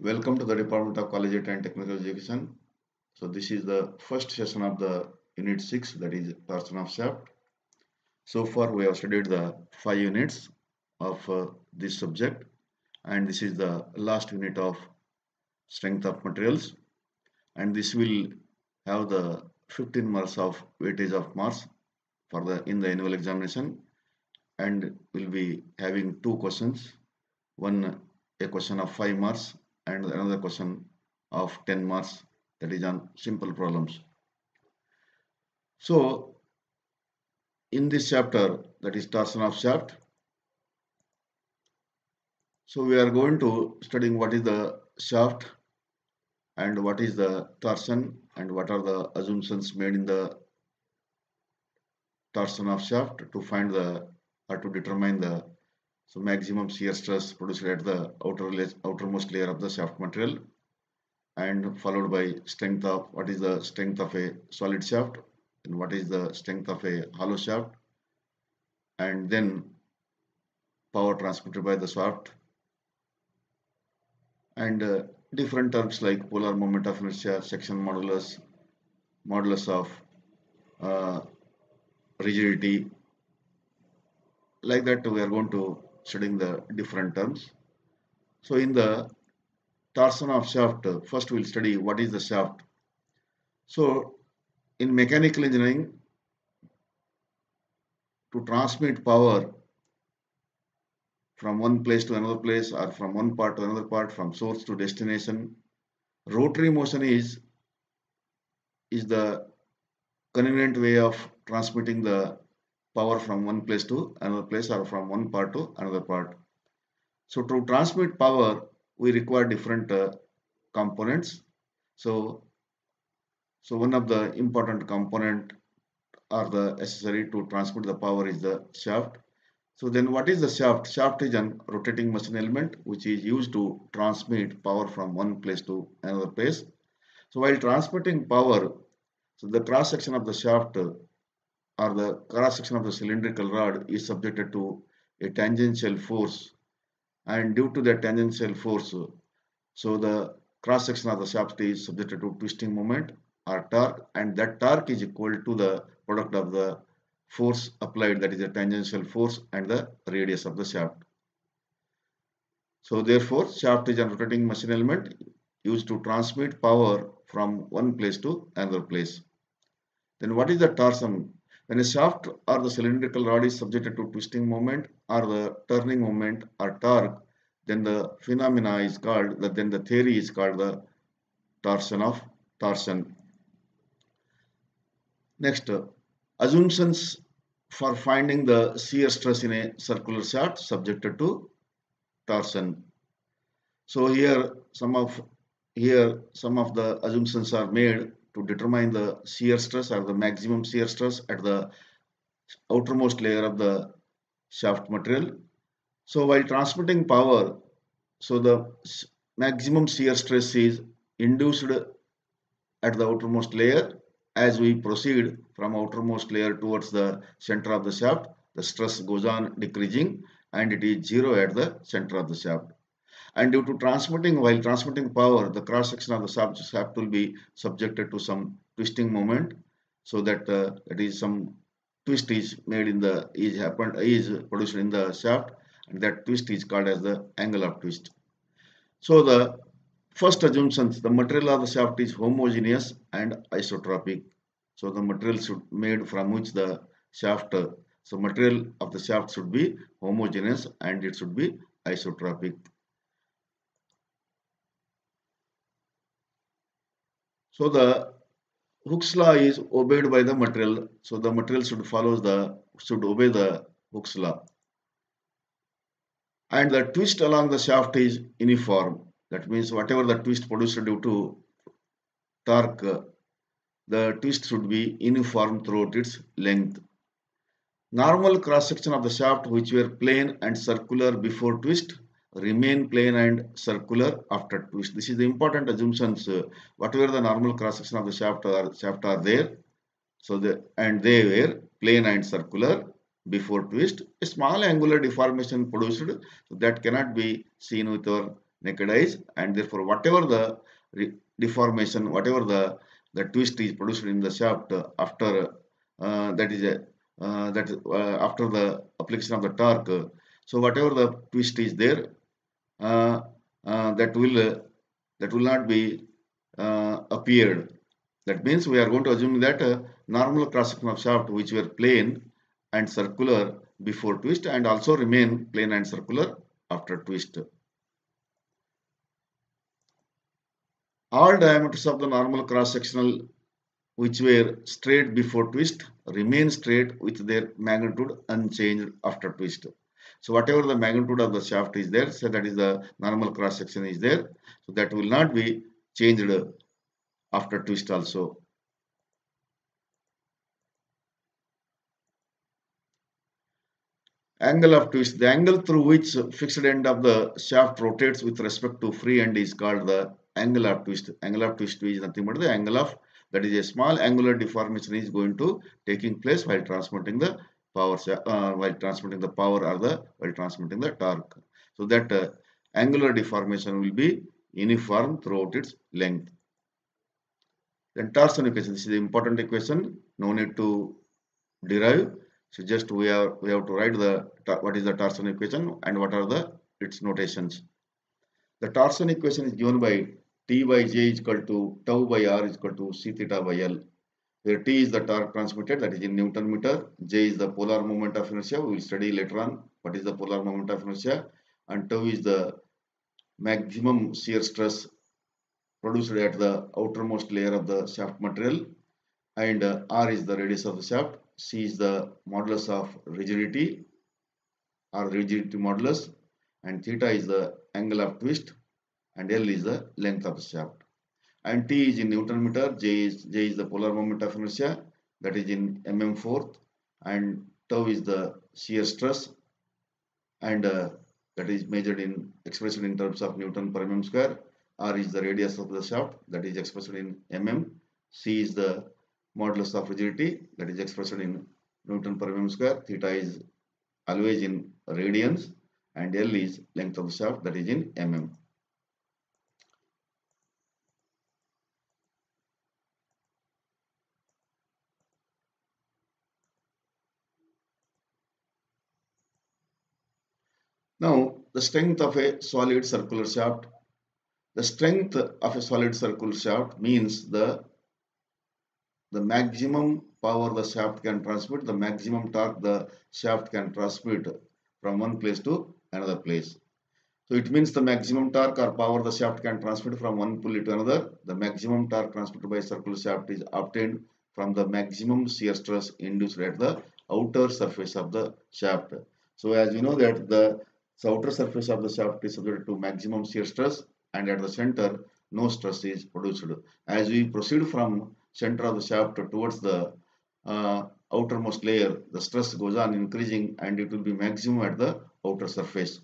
Welcome to the Department of Collegiate and Technical Education. So this is the first session of the Unit 6, that is torsion of shaft. So far we have studied the 5 units of this subject, and this is the last unit of strength of materials, and this will have the 15 marks of weightage of mass for the in the annual examination, and will be having two questions, one a question of 5 marks and another question of 10 marks, that is on simple problems. So in this chapter, that is torsion of shaft, so we are going to studying what is the shaft and what is the torsion and what are the assumptions made in the torsion of shaft to find the or to determine the maximum shear stress produced at the outermost layer of the shaft material, and followed by strength of what is the strength of a solid shaft and what is the strength of a hollow shaft, and then power transmitted by the shaft, and different terms like polar moment of inertia, section modulus, modulus of uh, rigidity, like that we are going to studying the different terms. So in the torsion of shaft, first we'll study what is the shaft. So in mechanical engineering, to transmit power from one place to another place or from one part to another part, from source to destination, rotary motion is the convenient way of transmitting the power from one place to another place or from one part to another part. So to transmit power, we require different components. So one of the important component or the necessary to transmit the power is the shaft. So then what is the shaft? Shaft is an rotating machine element which is used to transmit power from one place to another place. So while transmitting power, so the cross section of the shaft or the cross section of the cylindrical rod is subjected to a tangential force, and due to the tangential force, so the cross section of the shaft is subjected to twisting moment or torque, and that torque is equal to the product of the force applied, that is the tangential force, and the radius of the shaft. So therefore shaft is a rotating machine element used to transmit power from one place to another place. Then what is the torsion? When a shaft or the cylindrical rod is subjected to twisting moment or the turning moment or torque, then the phenomena is called, then the theory is called the torsion. Next, assumptions for finding the shear stress in a circular shaft subjected to torsion. So here some of the assumptions are made to determine the shear stress or the maximum shear stress at the outermost layer of the shaft material. So while transmitting power, so the maximum shear stress is induced at the outermost layer. As we proceed from outermost layer towards the center of the shaft, the stress goes on decreasing and it is zero at the center of the shaft. And due to while transmitting power, the cross section of the shaft will be subjected to some twisting moment, so that it is some twist is made in the is produced in the shaft, and that twist is called as the angle of twist. So the first assumptions, the material of the shaft is homogeneous and isotropic. So the material should made from which the shaft, so material of the shaft should be homogeneous and it should be isotropic. So the Hooke's law is obeyed by the material. So the material should obey the Hooke's law. And the twist along the shaft is uniform. That means whatever the twist produced due to torque, the twist should be uniform throughout its length. Normal cross section of the shaft which were plane and circular before twist remain plane and circular after twist. This is the important assumptions. Whatever the normal cross section of the shaft are there, so they were plane and circular before twist. A small angular deformation produced, so that cannot be seen with our naked eyes, and therefore whatever the deformation, whatever the twist is produced in the shaft after that is a after the application of the torque. So whatever the twist is there, uh, that will not be appeared. That means we are going to assume that normal cross section of shaft which were plane and circular before twist and also remain plane and circular after twist. All diameters of the normal cross sectional which were straight before twist remain straight with their magnitude unchanged after twist. So whatever the magnitude of the shaft is there, so that is the normal cross section is there. So that will not be changed after twist also. Angle of twist. The angle through which fixed end of the shaft rotates with respect to free end is called the angle of twist. Angle of twist is nothing but the angle of, that is a small angular deformation is going to taking place while transmitting the power or the while transmitting the torque. So that angular deformation will be uniform throughout its length. Then torsion equation. This is the important equation. No need to derive. So just we have to write the what is the torsion equation and what are the its notations. The torsion equation is given by T by J is equal to tau by R is equal to C theta by L, where T is the torque transmitted, that is in Newton meter, J is the polar moment of inertia. We will study later on what is the polar moment of inertia, and tau is the maximum shear stress produced at the outermost layer of the shaft material, and R is the radius of the shaft, C is the modulus of rigidity or rigidity modulus, and theta is the angle of twist, and L is the length of the shaft. And T is in Newton meter, J is the polar moment of inertia, that is in mm fourth, and tau is the shear stress, and that is measured in expression in terms of Newton per mm square. R is the radius of the shaft, that is expressed in mm. C is the modulus of rigidity, that is expressed in Newton per mm square. Theta is always in radians, and L is length of the shaft, that is in mm. Now, the strength of a solid circular shaft. The strength of a solid circular shaft means the maximum power the shaft can transmit, the maximum torque the shaft can transmit from one place to another place. So it means the maximum torque or power the shaft can transmit from one pulley to another. The maximum torque transmitted by a circular shaft is obtained from the maximum shear stress induced at the outer surface of the shaft. So as we know that the outer surface of the shaft is subject to maximum shear stress, and at the center no stress is produced. As we proceed from center of the shaft towards the outermost layer, the stress goes on increasing and it will be maximum at the outer surface.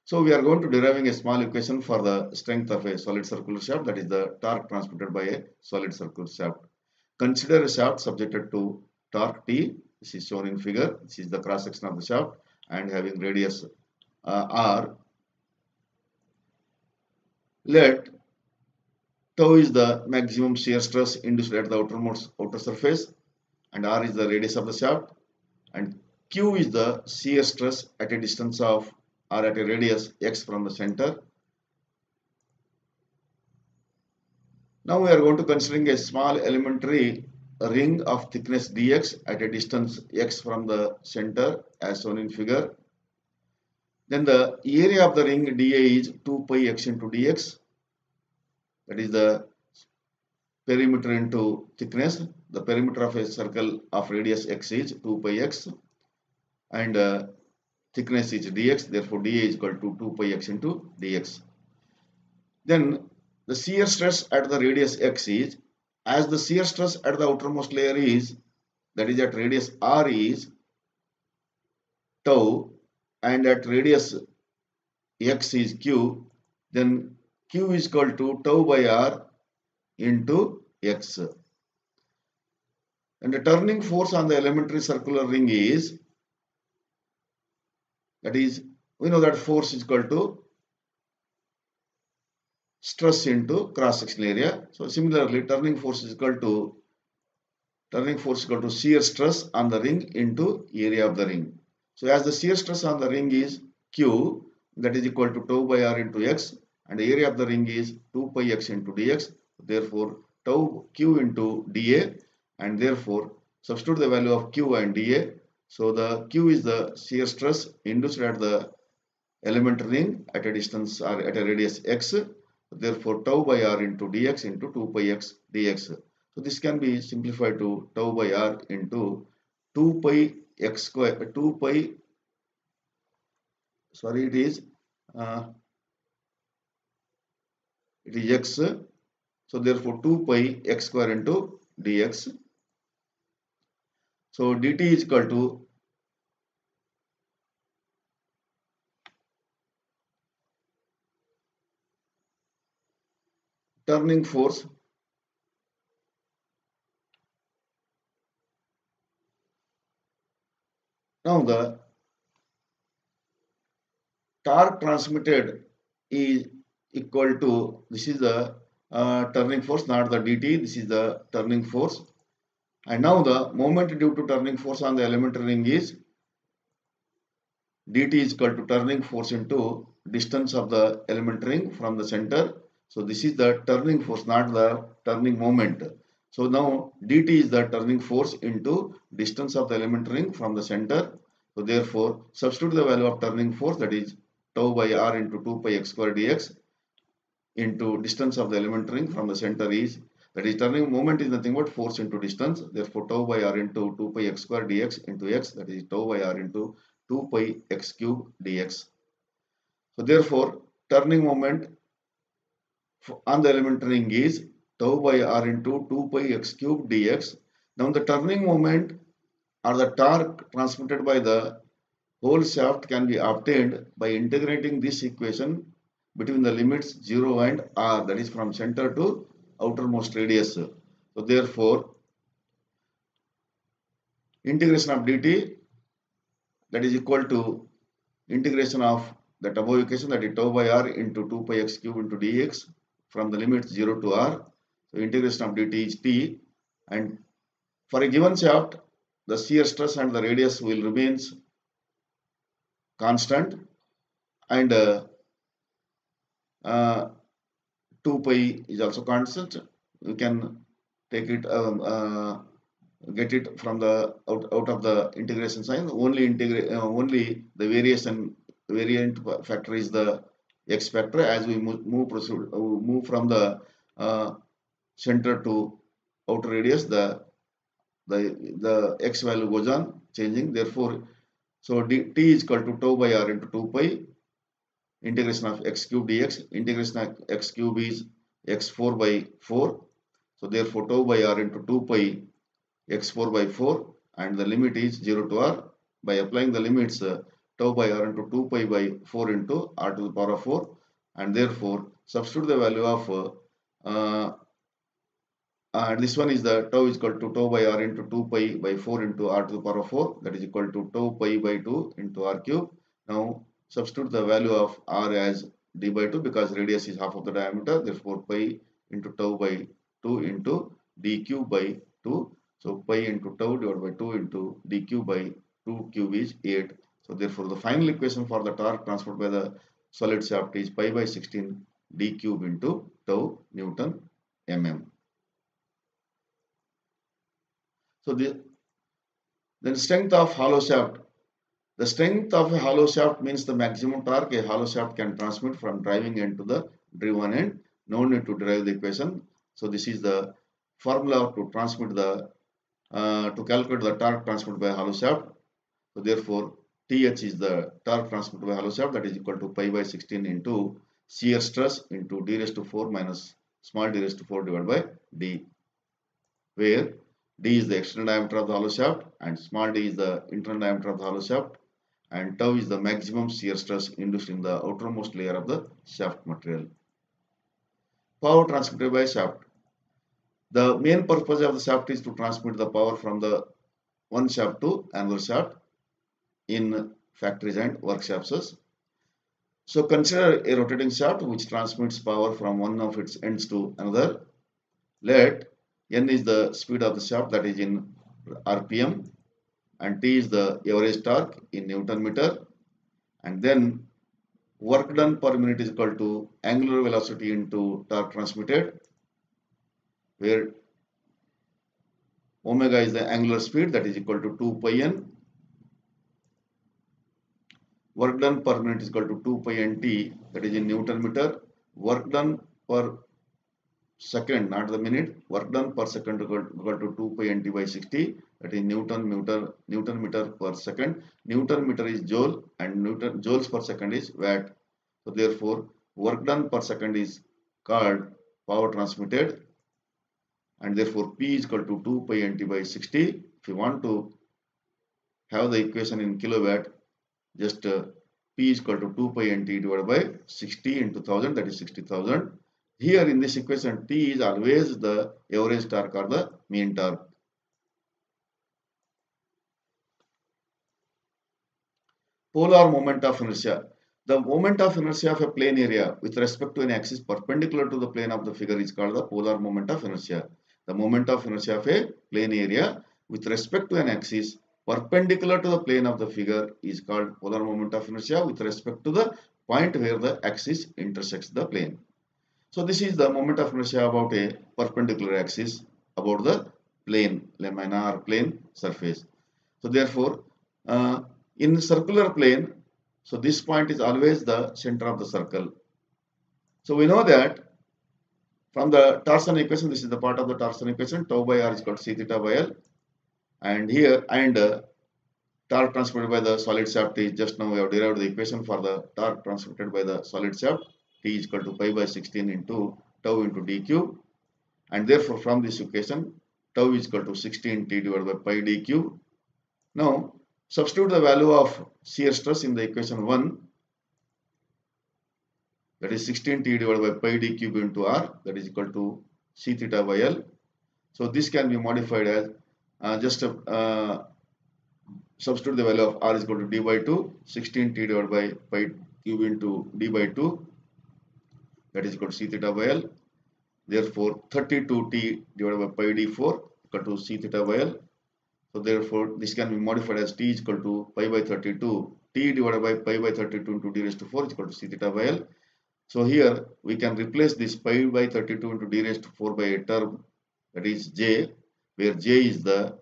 So we are going to deriving a small equation for the strength of a solid circular shaft, that is the torque transmitted by a solid circular shaft. Consider a shaft subjected to torque T. This is shown in figure. This is the cross section of the shaft and having radius R. Let tau is the maximum shear stress induced at the outer surface, and R is the radius of the shaft, and Q is the shear stress at a distance of or at a radius x from the center. Now we are going to considering a small elementary ring of thickness dx at a distance x from the center as shown in figure. Then the area of the ring dA is 2 pi x into dx, that is the perimeter into thickness. The perimeter of a circle of radius x is 2 pi x, and thickness is dx, therefore dA is equal to 2 pi x into dx. Then the shear stress at the radius x is, as the shear stress at the outermost layer is, that is at radius r is tau, and at radius x is q, then q is equal to tau by r into x. And the turning force on the elementary circular ring is, that is, we know that force is equal to stress into cross sectional area. So similarly, turning force is equal to shear stress on the ring into area of the ring. So as the shear stress on the ring is Q, that is equal to tau by R into X, and the area of the ring is 2 pi X into dx. Therefore tau Q into dA, and therefore substitute the value of Q and dA. So the Q is the shear stress induced at the element ring at a distance or at a radius x. Therefore tau by R into dx into 2 pi X dx. So this can be simplified to tau by R into 2 pi X square, 2 pi, sorry, uh, it is X. So therefore 2 pi X square into dx. So dt is equal to turning force now the torque transmitted is equal to, this is the turning force, not the dt, this is the turning force. And now the moment due to turning force on the elementary ring is dt is equal to turning force into distance of the elementary ring from the center. So this is the turning force, not the turning moment. So now dt is the turning force into distance of the elementary ring from the center. So therefore substitute the value of turning force, that is tau by R into 2 pi X square dx into distance of the elementary ring from the center is, that is turning moment is nothing but force into distance. Therefore tau by R into 2 pi X square dx into x, that is tau by R into 2 pi X cube dx. So therefore turning moment on the elementary ring is tau by R into 2 pi X cube dx. Now the turning moment or the torque transmitted by the whole shaft can be obtained by integrating this equation between the limits 0 and R, that is from center to outermost radius. So therefore integration of dt, that is equal to integration of that above equation, that is tau by R into 2 pi X cube into dx from the limits 0 to R. So integration of dt is t, and for a given shaft the shear stress and the radius will remains constant, and 2 pi is also constant. You can take it get it from the out of the integration sign. Only the variant factor is the x factor. As we move from the center to outer radius, the x value goes on changing. Therefore so t is equal to tau by R into 2 pi integration of x cube dx. Integration of x cube is x4 by 4. So therefore tau by R into 2 pi x4 by 4, and the limit is 0 to R. By applying the limits tau by R into 2 pi by 4 into R to the power of 4, and therefore substitute the value of this one is the tau is equal to tau by R into 2 pi by 4 into R to the power of 4, that is equal to tau pi by 2 into R cube. Now substitute the value of R as d by 2 because radius is half of the diameter. Therefore pi into tau by 2 into d cube by 2. So pi into tau divided by 2 into d cube by 2 cube is 8. So therefore the final equation for the torque transferred by the solid shaft is pi by 16 d cube into tau Newton mm. So then strength of hollow shaft. The strength of a hollow shaft means the maximum torque a hollow shaft can transmit from driving end to the driven end. No need to derive the equation. So this is the formula to transmit the to calculate the torque transmitted by a hollow shaft. So therefore TH is the torque transmitted by hollow shaft, that is equal to pi by 16 into shear stress into d raised to 4 minus small d raised to 4 divided by d, where d is the external diameter of the hollow shaft and small d is the internal diameter of the hollow shaft, and tau is the maximum shear stress induced in the outermost layer of the shaft material. Power transmitted by shaft. The main purpose of the shaft is to transmit the power from the one shaft to another shaft in factories and workshops. So consider a rotating shaft which transmits power from one of its ends to another. Let n is the speed of the shaft, that is in rpm, and t is the average torque in Newton meter, and then work done per minute is equal to angular velocity into torque transmitted, where omega is the angular speed, that is equal to 2 pi n. Work done per minute is equal to 2 pi nt, that is in Newton meter. Work done per second, not the minute. Work done per second equal to 2 pi nt by 60, that is Newton meter per second. Newton meter is joule and Newton joules per second is watt. So therefore work done per second is called power transmitted, and therefore P is equal to 2 pi nt by 60. If you want to have the equation in kilowatt, just P is equal to 2 pi nt divided by 60 into 1000, that is 60,000. Here in this equation, T is always the average torque or the mean torque. Polar moment of inertia. The moment of inertia of a plane area with respect to an axis perpendicular to the plane of the figure is called the polar moment of inertia. The moment of inertia of a plane area with respect to an axis perpendicular to the plane of the figure is called polar moment of inertia with respect to the point where the axis intersects the plane. So this is the moment of inertia about a perpendicular axis about the plane, lamina or plane surface. So therefore, in circular plane, so this point is always the center of the circle. So we know that from the torsion equation, this is the part of the torsion equation, tau by r is equal to c theta by L, and here torque transmitted by the solid shaft is, just now we have derived the equation for the torque transmitted by the solid shaft, T is equal to pi by 16 into tau into d cube, and therefore from this equation tau is equal to 16 T divided by pi d cube. Now substitute the value of shear stress in the equation 1, that is 16 T divided by pi d cube into r, that is equal to c theta by L. So this can be modified as substitute the value of r is equal to d by 2, 16 T divided by pi cube into d by 2, that is equal to c theta by L. Therefore 32 T divided by pi d4 equal to c theta by L. So therefore this can be modified as T is equal to pi by 32, T divided by pi by 32 into d raised to 4 is equal to c theta by L. So here we can replace this pi by 32 into d raised to 4 by a term, that is j, where j is the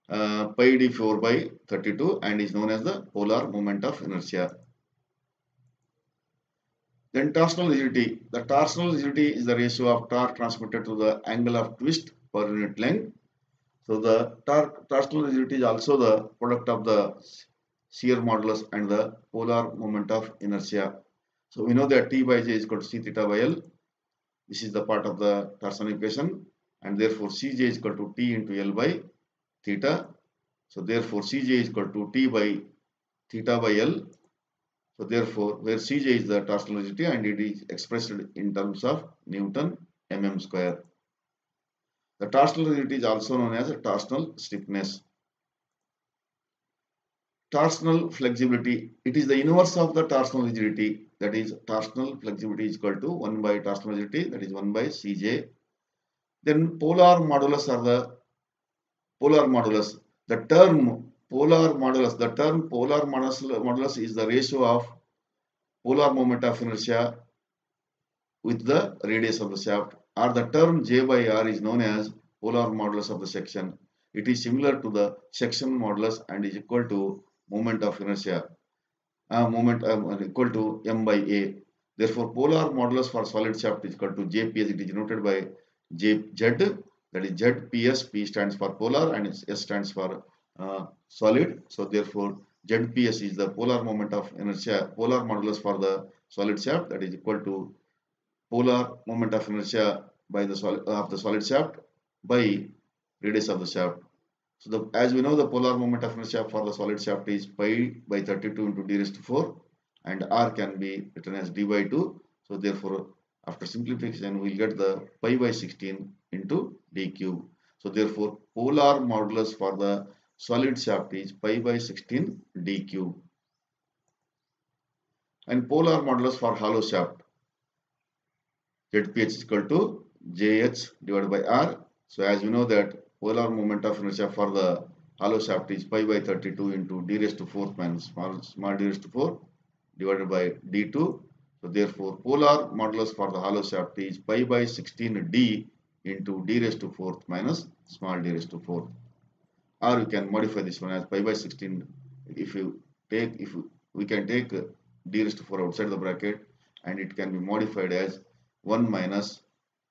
pi d4 by 32 and is known as the polar moment of inertia. Then torsional rigidity. The torsional rigidity is the ratio of torque transmitted to the angle of twist per unit length. So the torsional rigidity is also the product of the shear modulus and the polar moment of inertia. So we know that T by J is equal to C theta by L. This is the part of the torsion equation, and therefore Cj is equal to T into L by theta. So therefore Cj is equal to T by theta by L. So therefore where Cj is the torsional rigidity and it is expressed in terms of Newton mm square. The torsional rigidity is also known as a torsional stiffness. Torsional flexibility, it is the inverse of the torsional rigidity, that is torsional flexibility is equal to 1 by torsional rigidity, that is 1 by Cj. Then polar modulus or the polar modulus. The term polar modulus is the ratio of polar moment of inertia with the radius of the shaft, or the term J by R is known as polar modulus of the section. It is similar to the section modulus and is equal to moment of inertia, equal to m by a. Therefore, polar modulus for solid shaft is equal to Jp as it is denoted by Jz, that is Zps. P stands for polar and S stands for solid. So therefore, Zps is the polar moment of inertia, polar modulus for the solid shaft, that is equal to polar moment of inertia by the solid shaft by radius of the shaft. So as we know, the polar moment of inertia for the solid shaft is pi by 32 into d raised to 4, and r can be written as d by 2. So therefore, after simplification, we will get the pi by 16 into d cube. So therefore, polar modulus for the solid shaft is pi by 16 d cube. And polar modulus for hollow shaft, ZPH is equal to JH divided by R. So as you know that polar moment of inertia for the hollow shaft is pi by 32 into d raised to 4th minus small d raised to 4 divided by d2. So therefore polar modulus for the hollow shaft is pi by 16d into d raised to 4th minus small d raised to 4th. Or you can modify this one as pi by 16. If we can take d raised to 4 outside the bracket, and it can be modified as 1 minus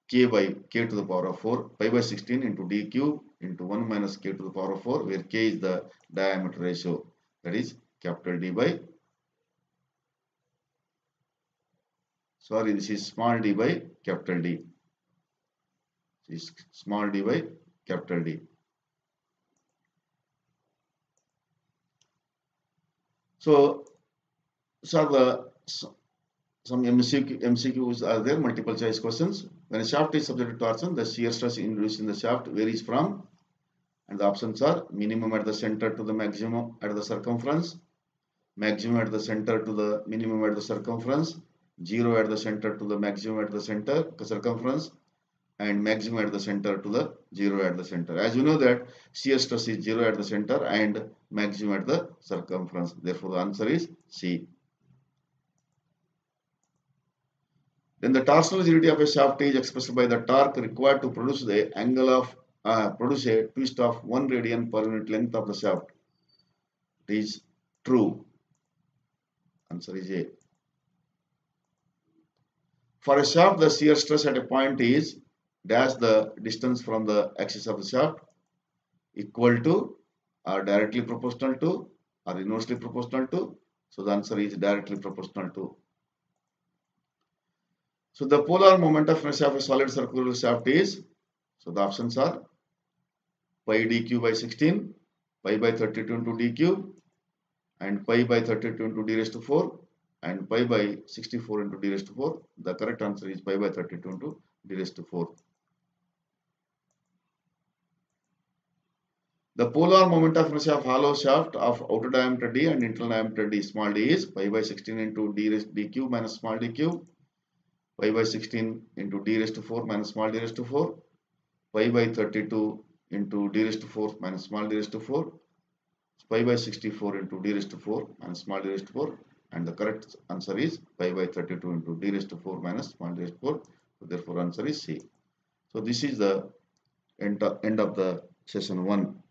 k by k to the power of 4 pi by 16 into d cube into 1 minus k to the power of 4, where k is the diameter ratio, that is capital D by, sorry, this is small d by capital D. This is small d by capital D. So some MCQs are there, multiple choice questions. When a shaft is subjected to torsion, the shear stress induced in the shaft varies from, and the options are minimum at the center to the maximum at the circumference, maximum at the center to the minimum at the circumference, 0 at the center to the maximum at the center circumference, and maximum at the center to the 0 at the center. As you know that shear stress is 0 at the center and maximum at the circumference. Therefore, the answer is C. Then the torsional rigidity of a shaft is expressed by the torque required to produce the angle of produce a twist of 1 radian per unit length of the shaft. It is true. Answer is A. For a shaft, the shear stress at a point is dash the distance from the axis of the shaft, equal to or directly proportional to or inversely proportional to. So the answer is directly proportional to. So the polar moment of inertia of a solid circular shaft is, so the options are pi dq by 16, pi by 32 into d cube, and pi by 32 into d raised to 4, and pi by 64 into d raised to 4. The correct answer is pi by 32 into d raised to 4. The polar moment of inertia of hollow shaft of outer diameter d and internal diameter d small d is pi by 16 into d raised d cube minus small d cube, pi by 16 into d raised to 4 minus small d raised to 4, pi by 32 into d raised to 4 minus small d raised to 4, pi by 64 into d raised to 4 minus small d raised to 4, and the correct answer is pi by 32 into d raised to 4 minus small d raised to 4. So therefore answer is C. So this is the end of the session 1.